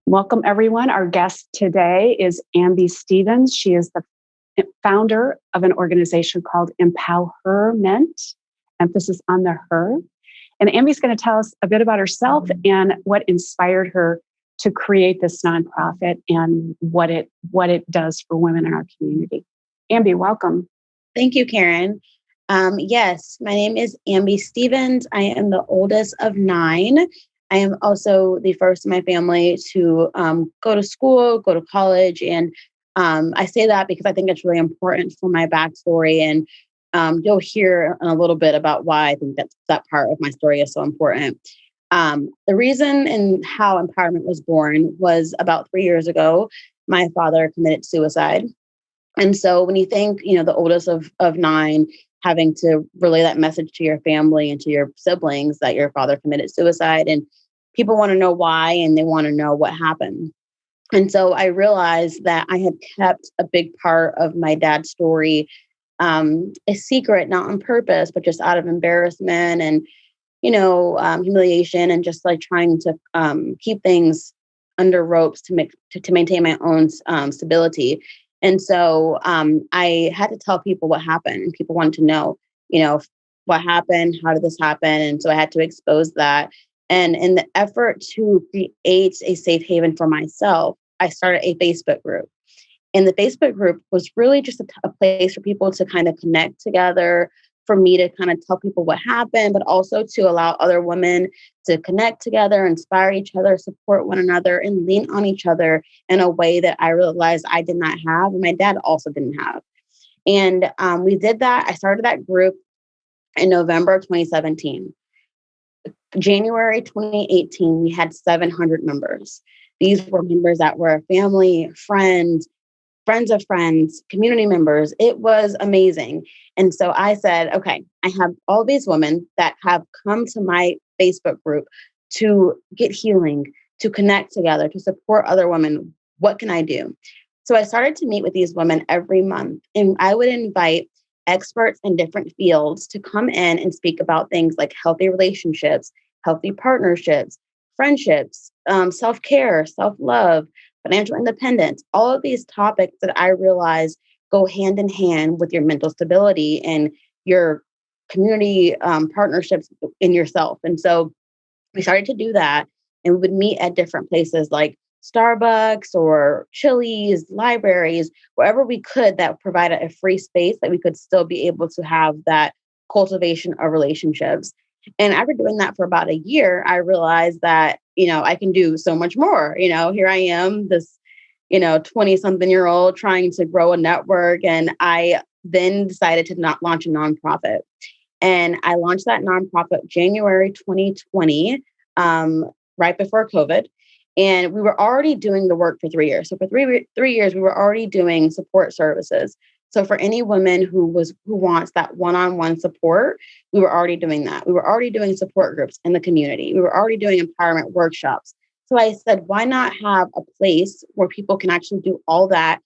Welcome, everyone. Our guest today is Amby Stevens. She is the founder of an organization called EmpowHERment, emphasis on the her. And Amby's going to tell us a bit about herself and what inspired her to create this nonprofit and what it does for women in our community. Amby, welcome. Thank you, Karen. Yes, my name is Amby Stevens. I am the oldest of 9. I am also the first in my family to go to school, go to college. And I say that because I think it's really important for my backstory. And you'll hear a little bit about why I think that part of my story is so important. The reason and how EmpowHERment was born was about 3 years ago. My father committed suicide. And so when you think, the oldest of 9, having to relay that message to your family and to your siblings that your father committed suicide, and people want to know why, and they want to know what happened. And so I realized that I had kept a big part of my dad's story a secret, not on purpose, but just out of embarrassment and, humiliation, and just like trying to keep things under ropes to maintain my own stability. And so I had to tell people what happened, and people wanted to know, what happened, how did this happen? And so I had to expose that. And in the effort to create a safe haven for myself, I started a Facebook group. And the Facebook group was really just a place for people to kind of connect together, for me to kind of tell people what happened, but also to allow other women to connect together, inspire each other, support one another, and lean on each other in a way that I realized I did not have, and my dad also didn't have. And we did that. I started that group in November of 2017. January 2018, we had 700 members. These were members that were family, friends of friends, community members. It was amazing. And so I said, okay, I have all these women that have come to my Facebook group to get healing, to connect together, to support other women. What can I do? So I started to meet with these women every month, and I would invite experts in different fields to come in and speak about things like healthy relationships, healthy partnerships, friendships, self-care, self-love, financial independence, all of these topics that I realize go hand in hand with your mental stability and your community partnerships in yourself. And so we started to do that, and we would meet at different places like Starbucks or Chili's, libraries, wherever we could that provided a free space that we could still be able to have that cultivation of relationships. And after doing that for about a year, I realized that, I can do so much more. Here I am, this, 20-something-year-old trying to grow a network. And I then decided to not launch a nonprofit. And I launched that nonprofit January 2020, right before COVID. And we were already doing the work for 3 years. So for three years, we were already doing support services. So for any woman who wants that one-on-one support, we were already doing that. We were already doing support groups in the community. We were already doing empowerment workshops. So I said, why not have a place where people can actually do all that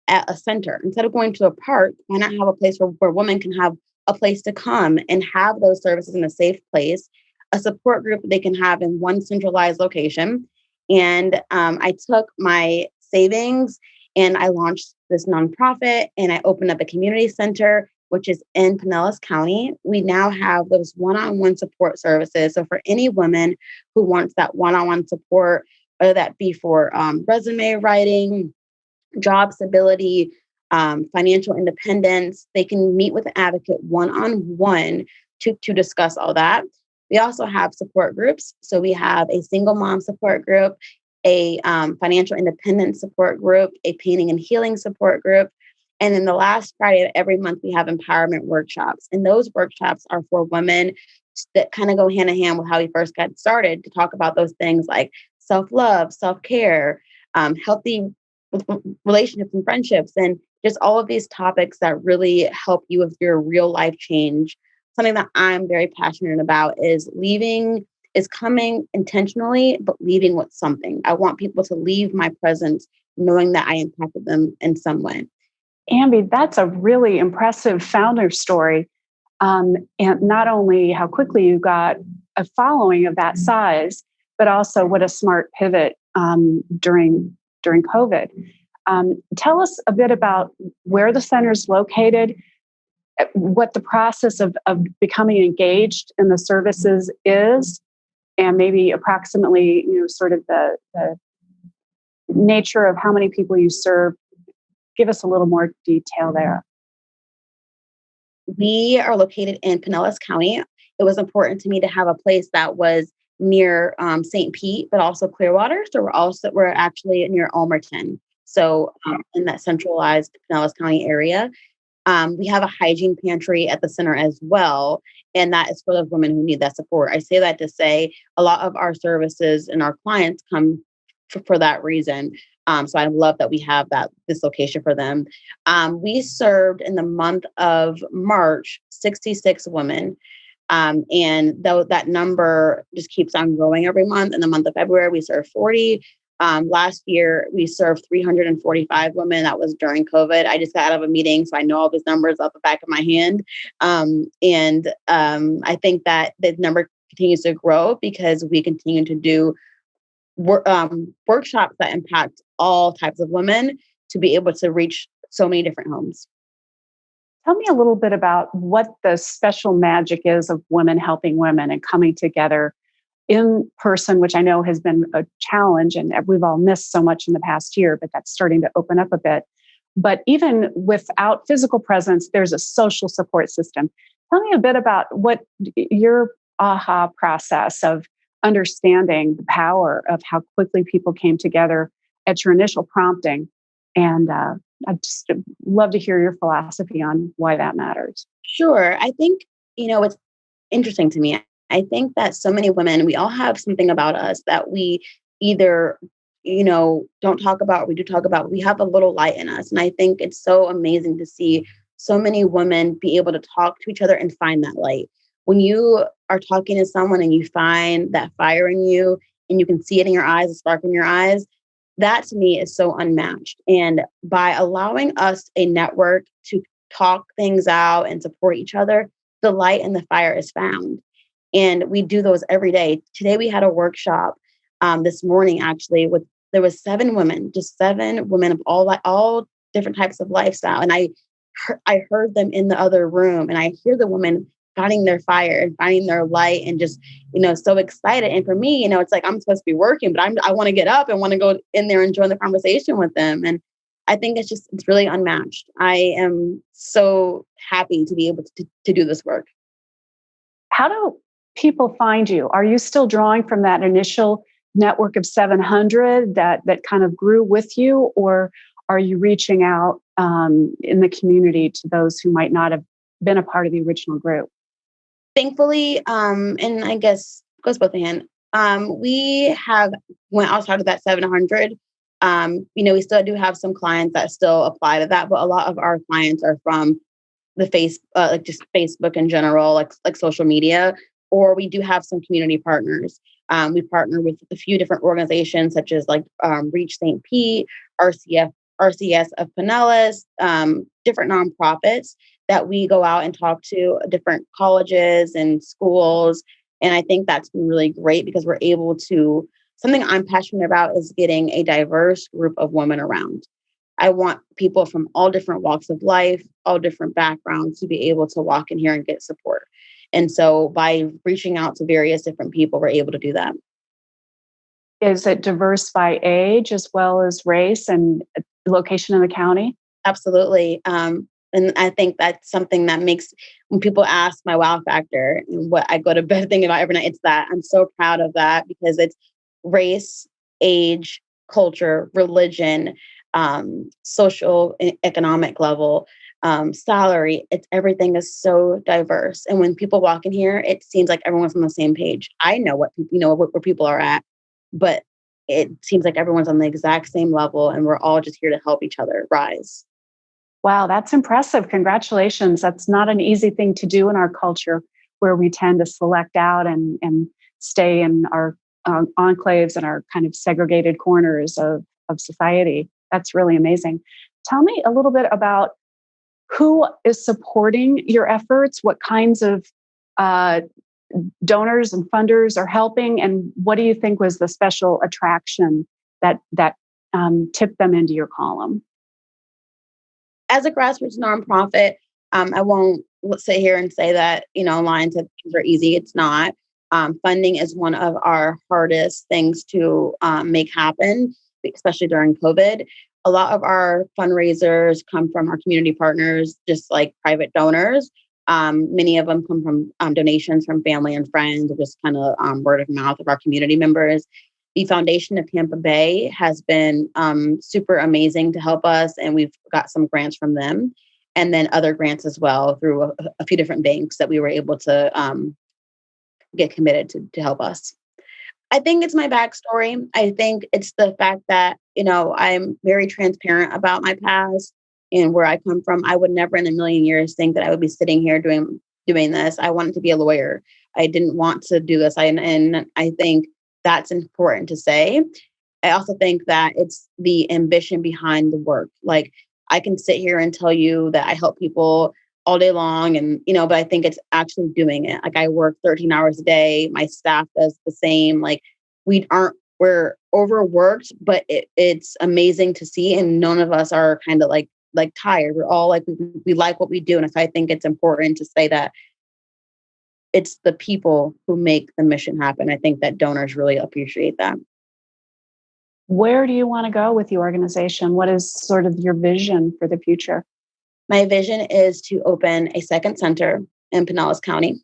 at a center? Instead of going to a park, why not have a place where women can have a place to come and have those services in a safe place, a support group that they can have in one centralized location. And I took my savings and I launched this nonprofit, and I opened up a community center, which is in Pinellas County. We now have those one-on-one support services. So for any woman who wants that one-on-one support, whether that be for resume writing, job stability, financial independence, they can meet with an advocate one-on-one to discuss all that. We also have support groups. So we have a single mom support group, a financial independence support group, a painting and healing support group. And then the last Friday of every month, we have empowerment workshops. And those workshops are for women that kind of go hand in hand with how we first got started, to talk about those things like self-love, self-care, healthy relationships and friendships, and just all of these topics that really help you with your real life change. Something that I'm very passionate about is coming intentionally, but leaving with something. I want people to leave my presence knowing that I impacted them in some way. Amby, that's a really impressive founder story. And not only how quickly you got a following of that size, but also what a smart pivot during COVID. Tell us a bit about where the center is located, what the process of becoming engaged in the services is, and maybe approximately, sort of the nature of how many people you serve. Give us a little more detail there. We are located in Pinellas County. It was important to me to have a place that was near St. Pete, but also Clearwater. So we're actually near Almerton. So in that centralized Pinellas County area. We have a hygiene pantry at the center as well. And that is for those women who need that support. I say that to say a lot of our services and our clients come for that reason. So I love that we have this location for them. We served in the month of March, 66 women. And though that number just keeps on growing every month. In the month of February, we served 40. Last year, we served 345 women. That was during COVID. I just got out of a meeting, so I know all these numbers off the back of my hand. I think that the number continues to grow because we continue to do workshops that impact all types of women to be able to reach so many different homes. Tell me a little bit about what the special magic is of women helping women and coming together in person, which I know has been a challenge and we've all missed so much in the past year, but that's starting to open up a bit. But even without physical presence, there's a social support system. Tell me a bit about what your aha process of understanding the power of how quickly people came together at your initial prompting. And I'd just love to hear your philosophy on why that matters. Sure. I think, it's interesting to me. I think that so many women, we all have something about us that we either, don't talk about, or we do talk about. We have a little light in us. And I think it's so amazing to see so many women be able to talk to each other and find that light. When you are talking to someone and you find that fire in you and you can see it in your eyes, the spark in your eyes, that to me is so unmatched. And by allowing us a network to talk things out and support each other, the light and the fire is found. And we do those every day. Today we had a workshop this morning, actually, there was 7 women, just 7 women of all different types of lifestyle. And I heard them in the other room, and I hear the women finding their fire and finding their light and just, so excited. And for me, it's like I'm supposed to be working, but I want to get up and want to go in there and join the conversation with them. And I think it's really unmatched. I am so happy to be able to do this work. How do people find you? Are you still drawing from that initial network of 700 that kind of grew with you, or are you reaching out in the community to those who might not have been a part of the original group? Thankfully, and I guess goes both hand. We have went outside of that 700. We still do have some clients that still apply to that, but a lot of our clients are from the just Facebook in general, like social media. Or we do have some community partners. We partner with a few different organizations such as Reach St. Pete, RCS of Pinellas, different nonprofits that we go out and talk to different colleges and schools. And I think that's been really great because we're able to, something I'm passionate about is getting a diverse group of women around. I want people from all different walks of life, all different backgrounds to be able to walk in here and get support. And so by reaching out to various different people, we're able to do that. Is it diverse by age as well as race and location in the county? Absolutely. And I think that's something that makes, when people ask my wow factor and what I go to bed thinking about every night, it's that. I'm so proud of that because it's race, age, culture, religion, social, economic level, salary. Everything is so diverse. And when people walk in here, it seems like everyone's on the same page. I know what people, where people are at, but it seems like everyone's on the exact same level and we're all just here to help each other rise. Wow, that's impressive. Congratulations. That's not an easy thing to do in our culture where we tend to select out and stay in our enclaves and our kind of segregated corners of society. That's really amazing. Tell me a little bit about who is supporting your efforts, what kinds of donors and funders are helping, and what do you think was the special attraction that tip them into your column? As a grassroots nonprofit, I won't sit here and say that, lying to things are easy. It's not. Funding is one of our hardest things to make happen, especially during COVID. A lot of our fundraisers come from our community partners, just like private donors. Many of them come from donations from family and friends, or just kind of word of mouth of our community members. The Foundation of Tampa Bay has been super amazing to help us, and we've got some grants from them, and then other grants as well through a few different banks that we were able to get committed to help us. I think it's my backstory. I think it's the fact that, I'm very transparent about my past and where I come from. I would never in a million years think that I would be sitting here doing this. I wanted to be a lawyer. I didn't want to do this. And I think that's important to say. I also think that it's the ambition behind the work. Like, I can sit here and tell you that I help people all day long, and but I think it's actually doing it. Like, I work 13 hours a day. My staff does the same. Like, we're overworked, but it's amazing to see. And none of us are kind of like tired. We're all like, we like what we do. And so I think it's important to say that it's the people who make the mission happen. I think that donors really appreciate that. Where do you want to go with the organization? What is sort of your vision for the future? My vision is to open a second center in Pinellas County,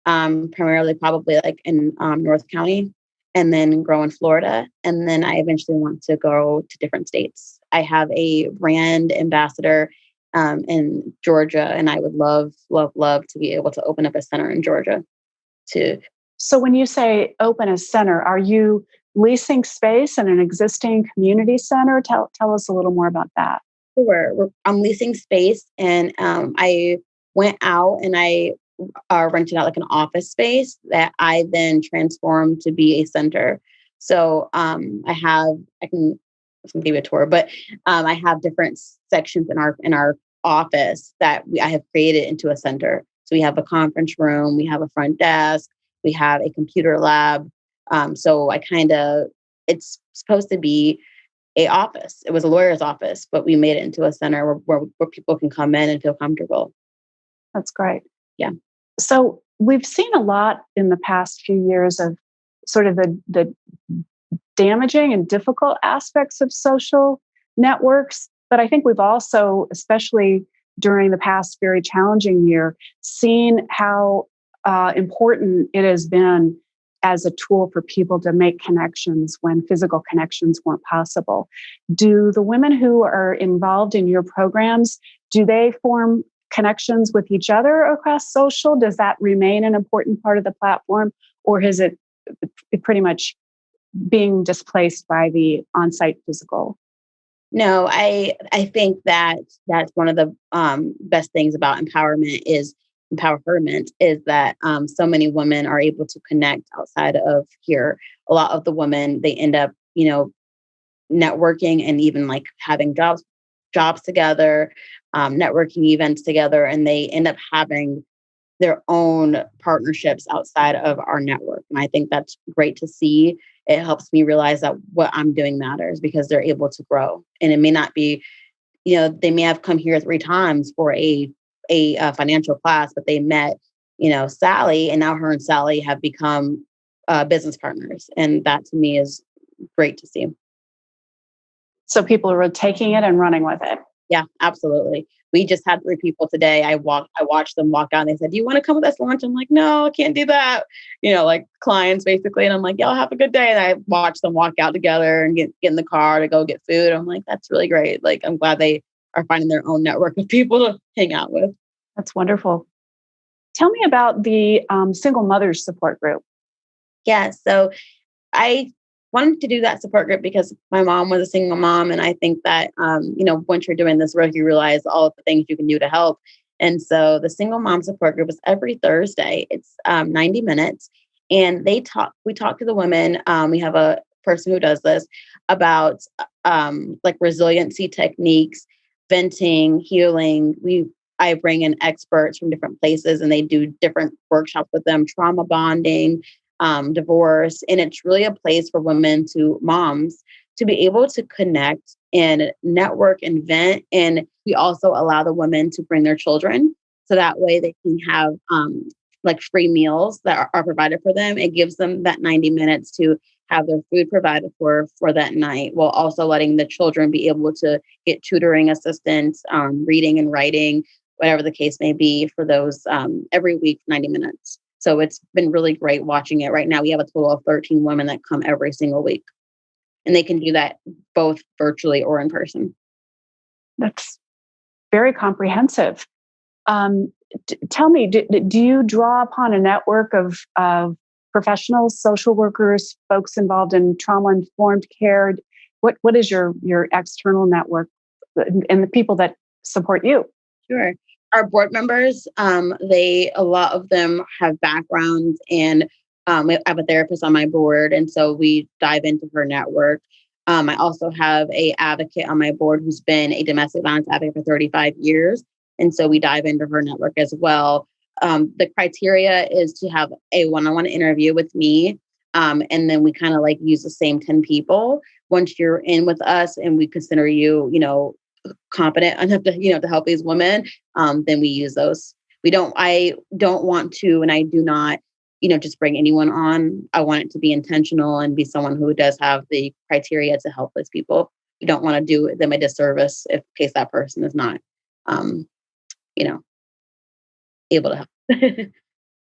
primarily probably like in North County, and then grow in Florida. And then I eventually want to go to different states. I have a brand ambassador in Georgia, and I would love, love, love to be able to open up a center in Georgia too. So when you say open a center, are you leasing space in an existing community center? Tell us a little more about that. Sure. I'm leasing space, and I went out and I rented out like an office space that I then transformed to be a center. So I can give you a tour, but I have different sections in our office that I have created into a center. So we have a conference room, we have a front desk, we have a computer lab. So it's supposed to be a office. It was a lawyer's office, but we made it into a center where people can come in and feel comfortable. That's great. Yeah. So we've seen a lot in the past few years of sort of the damaging and difficult aspects of social networks. But I think we've also, especially during the past very challenging year, seen how important it has been as a tool for people to make connections when physical connections weren't possible. Do the women who are involved in your programs, do they form connections with each other across social? Does that remain an important part of the platform, or is it pretty much being displaced by the on-site physical? No, I think that that's one of the best things about EmpowHERment is that so many women are able to connect outside of here. A lot of the women, they end up, networking and even like having jobs together, networking events together, and they end up having their own partnerships outside of our network. And I think that's great to see. It helps me realize that what I'm doing matters because they're able to grow. And it may not be, they may have come here 3 times for a financial class, but they met, Sally, and now her and Sally have become business partners. And that to me is great to see. So people are taking it and running with it. Yeah, absolutely. We just had 3 people today. I watched them walk out and they said, "Do you want to come with us to lunch?" I'm like, "No, I can't do that." Like clients basically. And I'm like, "Y'all have a good day." And I watched them walk out together and get in the car to go get food. I'm like, that's really great. Like, I'm glad they are finding their own network of people to hang out with. That's wonderful. Tell me about the single mothers support group. Yeah. So I wanted to do that support group because my mom was a single mom. And I think that, once you're doing this work, you realize all of the things you can do to help. And so the single mom support group is every Thursday. It's 90 minutes. And we talk to the women. We have a person who does this about like resiliency techniques, venting, healing. I bring in experts from different places and they do different workshops with them, trauma bonding, divorce. And it's really a place for moms to be able to connect and network and vent. And we also allow the women to bring their children. So that way they can have like free meals that are provided for them. It gives them that 90 minutes to have their food provided for that night, while also letting the children be able to get tutoring assistance, reading and writing, whatever the case may be, for those every week, 90 minutes. So it's been really great watching it. Right now, we have a total of 13 women that come every single week, and they can do that both virtually or in person. That's very comprehensive. Tell me, do you draw upon a network of professionals, social workers, folks involved in trauma-informed care? What is your external network and the people that support you? Sure. Our board members, a lot of them have backgrounds, and I have a therapist on my board, and so we dive into her network. I also have a advocate on my board who's been a domestic violence advocate for 35 years. And so we dive into her network as well. The criteria is to have a one-on-one interview with me. And then we kind of like use the same 10 people. Once you're in with us and we consider you, competent enough to, to help these women, then we use those. I don't want to, and I do not, just bring anyone on. I want it to be intentional and be someone who does have the criteria to help those people. We don't want to do them a disservice in case that person is not, able to help.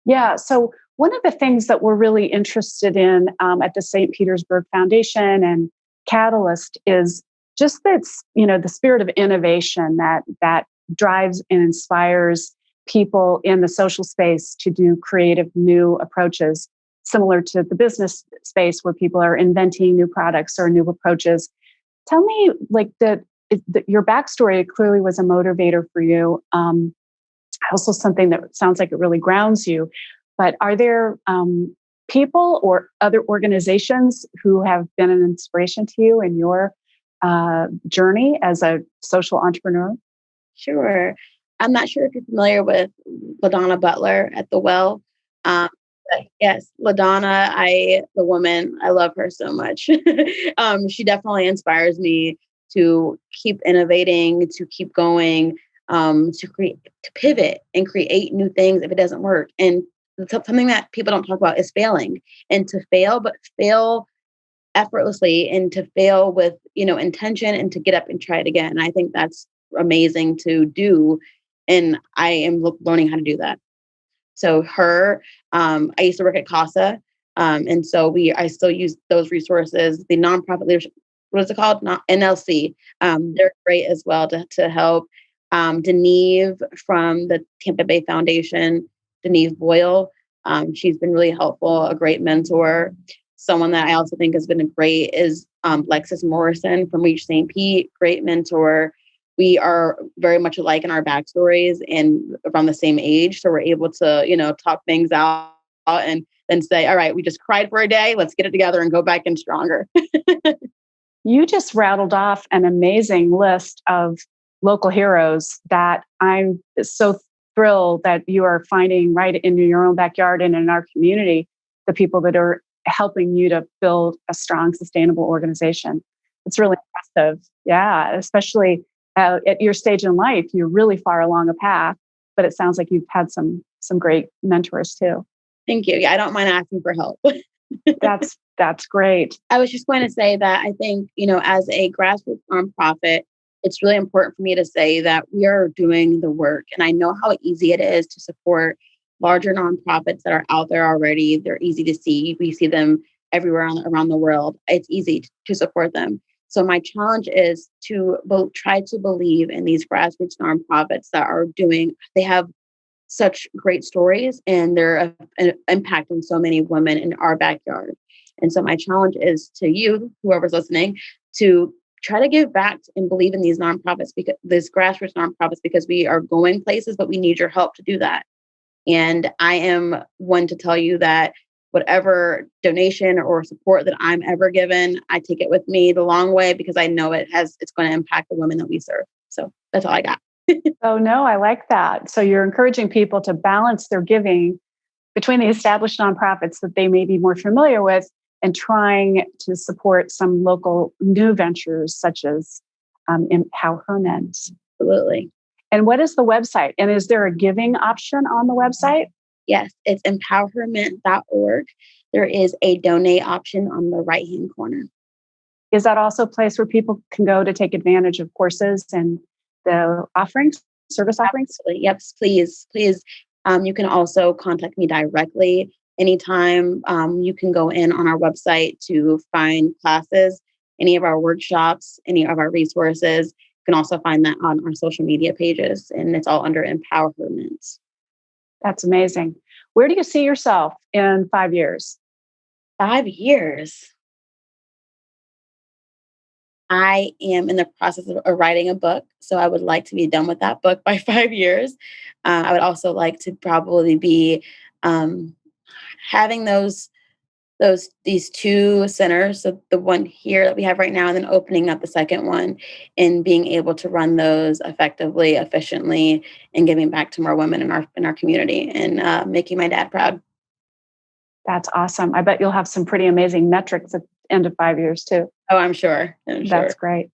Yeah. So one of the things that we're really interested in at the St. Petersburg Foundation and Catalyst is just that, the spirit of innovation that drives and inspires people in the social space to do creative new approaches, similar to the business space where people are inventing new products or new approaches. Tell me, your backstory clearly was a motivator for you. Also something that sounds like it really grounds you. But are there people or other organizations who have been an inspiration to you in your journey as a social entrepreneur? Sure. I'm not sure if you're familiar with LaDonna Butler at The Well. Yes, LaDonna, the woman, I love her so much. She definitely inspires me to keep innovating, to keep going, to pivot and create new things if it doesn't work. And something that people don't talk about is failing, and to fail, but fail effortlessly, and to fail with, intention, and to get up and try it again. And I think that's amazing to do. And I am learning how to do that. So I used to work at CASA. And so I still use those resources, the nonprofit leadership, what is it called? Not NLC. They're great as well to help. Deneve from the Tampa Bay Foundation, Deneve Boyle. She's been really helpful, a great mentor. Someone that I also think has been great is Lexis Morrison from Reach St. Pete, great mentor. We are very much alike in our backstories and around the same age. So we're able to, talk things out and then say, all right, we just cried for a day. Let's get it together and go back in stronger. You just rattled off an amazing list of local heroes that I'm so thrilled that you are finding right in your own backyard and in our community, the people that are helping you to build a strong, sustainable organization. It's really impressive. Yeah, especially at your stage in life, you're really far along a path, but it sounds like you've had some great mentors too. Thank you. Yeah, I don't mind asking for help. That's great. I was just going to say that I think, as a grassroots nonprofit, it's really important for me to say that we are doing the work. And I know how easy it is to support larger nonprofits that are out there already. They're easy to see. We see them everywhere around the world. It's easy to support them. So my challenge is to try to believe in these grassroots nonprofits they have such great stories, and they're impacting so many women in our backyard. And so my challenge is to you, whoever's listening, to try to give back and believe in these nonprofits, because these grassroots nonprofits, because we are going places, but we need your help to do that. And I am one to tell you that whatever donation or support that I'm ever given, I take it with me the long way, because I know it's going to impact the women that we serve. So that's all I got. Oh, no, I like that. So you're encouraging people to balance their giving between the established nonprofits that they may be more familiar with and trying to support some local new ventures such as EmpowHERment. Absolutely. And what is the website? And is there a giving option on the website? Yes, it's EmpowHERment.org. There is a donate option on the right-hand corner. Is that also a place where people can go to take advantage of courses and the offerings, service offerings? Absolutely. Yep, please, please. You can also contact me directly anytime. You can go in on our website to find classes, any of our workshops, any of our resources. You can also find that on our social media pages, and it's all under EmpowHERment. That's amazing. Where do you see yourself in 5 years? 5 years. I am in the process of writing a book, so I would like to be done with that book by 5 years. I would also like to probably be having these two centers, so the one here that we have right now, and then opening up the second one, and being able to run those effectively, efficiently, and giving back to more women in our community, and making my dad proud. That's awesome. I bet you'll have some pretty amazing metrics at the end of 5 years too. Oh, I'm sure. That's great.